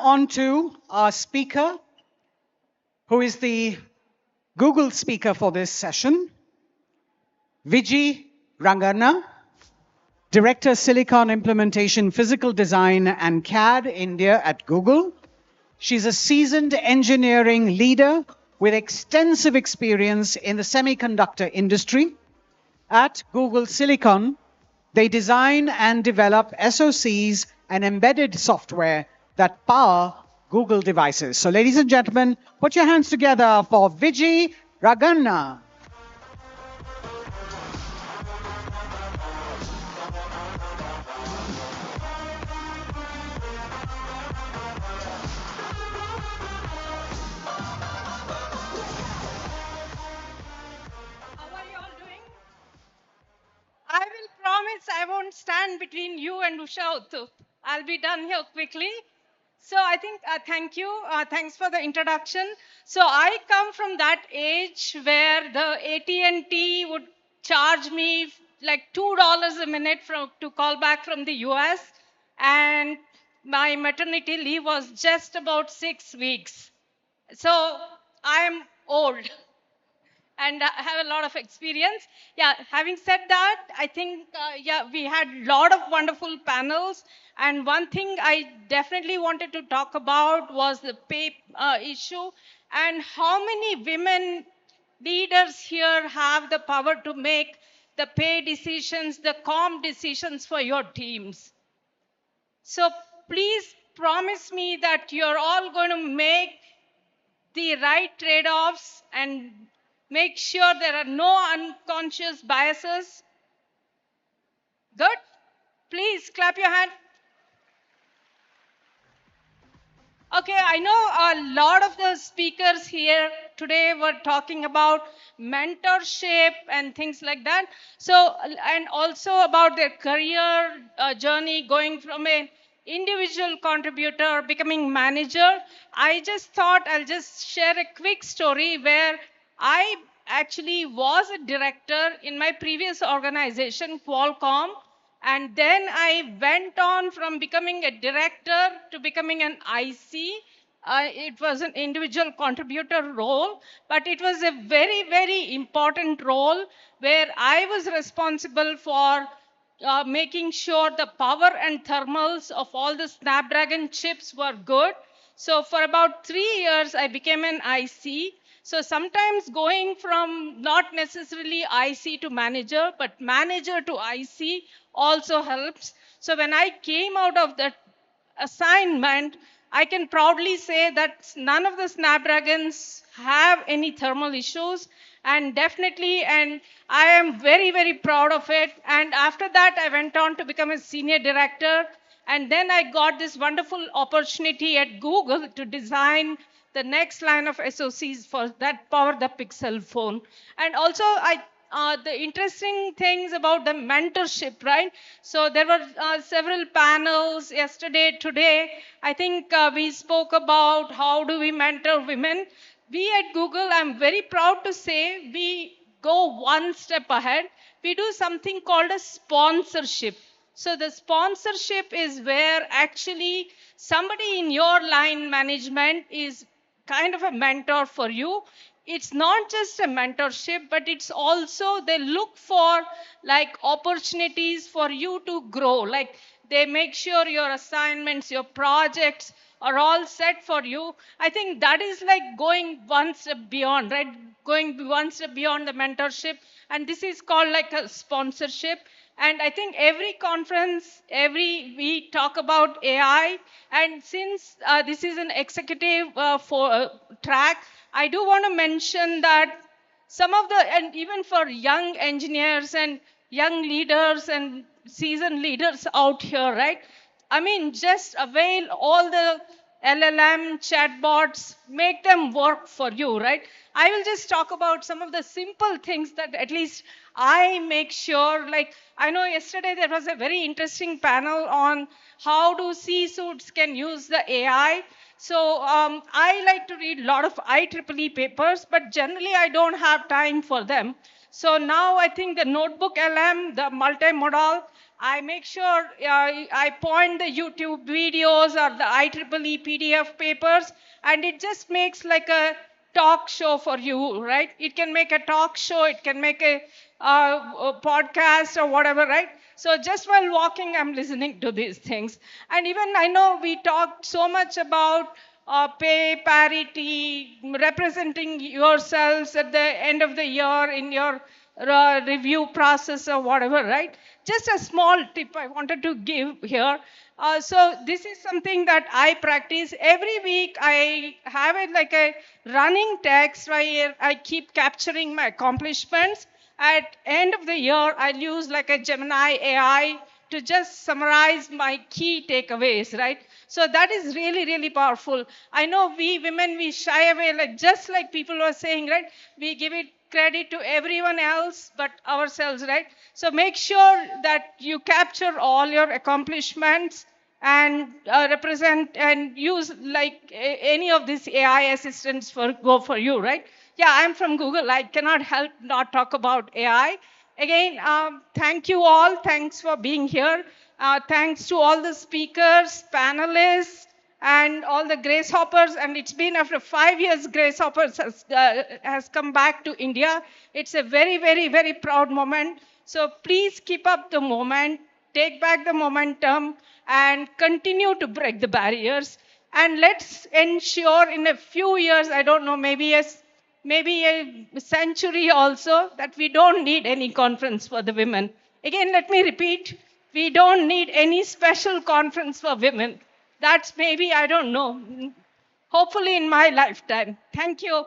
on to our speaker, who is the Google speaker for this session, Viji Rangana, Director Silicon Implementation, Physical Design and CAD India at Google. She's a seasoned engineering leader with extensive experience in the semiconductor industry. At Google Silicon, they design and develop SoCs and embedded software that power Google devices. So ladies and gentlemen, put your hands together for Viji Rangana. I will promise I won't stand between you and Usha Uttu. I'll be done here quickly. So I think, thank you. Thanks for the introduction. So I come from that age where the AT&T would charge me like $2 a minute to call back from the US. And my maternity leave was just about 6 weeks. So I am old and have a lot of experience. Yeah, having said that, I think, we had a lot of wonderful panels. And one thing I definitely wanted to talk about was the pay issue and how many women leaders here have the power to make the pay decisions, the comp decisions for your teams. So please promise me that you're all going to make the right trade-offs and make sure there are no unconscious biases. Good? Please clap your hand. Okay, I know a lot of the speakers here today were talking about mentorship and things like that. So, and also about their career journey going from an individual contributor becoming manager. I just thought I'll just share a quick story where I actually was a director in my previous organization, Qualcomm. And then I went on from becoming a director to becoming an IC. It was an individual contributor role, but it was a very, very important role where I was responsible for making sure the power and thermals of all the Snapdragon chips were good. So for about 3 years, I became an IC. So sometimes going from not necessarily IC to manager, but manager to IC also helps. So when I came out of that assignment, I can proudly say that none of the Snapdragons have any thermal issues. And definitely, and I am very, very proud of it. And after that, I went on to become a senior director. And then I got this wonderful opportunity at Google to design the next line of SoCs for that power the Pixel phone. And also, the interesting things about the mentorship, right? So there were several panels yesterday, today. I think we spoke about how do we mentor women. We at Google, I'm very proud to say, we go one step ahead. We do something called a sponsorship. So the sponsorship is where actually somebody in your line management is kind of a mentor for you. It's not just a mentorship, but it's also they look for like opportunities for you to grow. Like they make sure your assignments, your projects are all set for you. I think that is like going one step beyond, right? Going one step beyond the mentorship. And this is called like a sponsorship. And I think every conference, we talk about AI. And since this is an executive track, I do want to mention that some of the, and even for young engineers and young leaders and seasoned leaders out here, right? I mean, just avail all the LLM chatbots, make them work for you, right? I will just talk about some of the simple things that at least I make sure, like, I know yesterday there was a very interesting panel on how do C-suits can use the AI. So I like to read a lot of IEEE papers, but generally I don't have time for them. So now I think the notebook LM, the multimodal, I make sure I point the YouTube videos or the IEEE PDF papers, and it just makes like a talk show for you, right? It can make a talk show, it can make a podcast or whatever, right? So just while walking, I'm listening to these things. And even I know we talked so much about pay parity, representing yourselves at the end of the year in your review process or whatever, right? Just a small tip I wanted to give here. So this is something that I practice every week. I have it like a running text where I keep capturing my accomplishments. At end of the year, I'll use like a Gemini AI to just summarize my key takeaways, right? So that is really, really powerful. I know we women, we shy away, like just like people were saying, right? We give it credit to everyone else but ourselves, right? So make sure that you capture all your accomplishments and represent and use like any of these AI assistants for go for you, right? Yeah, I'm from Google. I cannot help not talk about AI. Again, thank you all. Thanks for being here. Thanks to all the speakers, panelists, and all the Grace Hoppers. And it's been after 5 years, Grace Hoppers has come back to India. It's a very, very, very proud moment. So please keep up the moment, take back the momentum, and continue to break the barriers. And let's ensure in a few years, I don't know, maybe a century also, that we don't need any conference for the women. Again, let me repeat, we don't need any special conference for women. That's maybe, I don't know, hopefully in my lifetime. Thank you.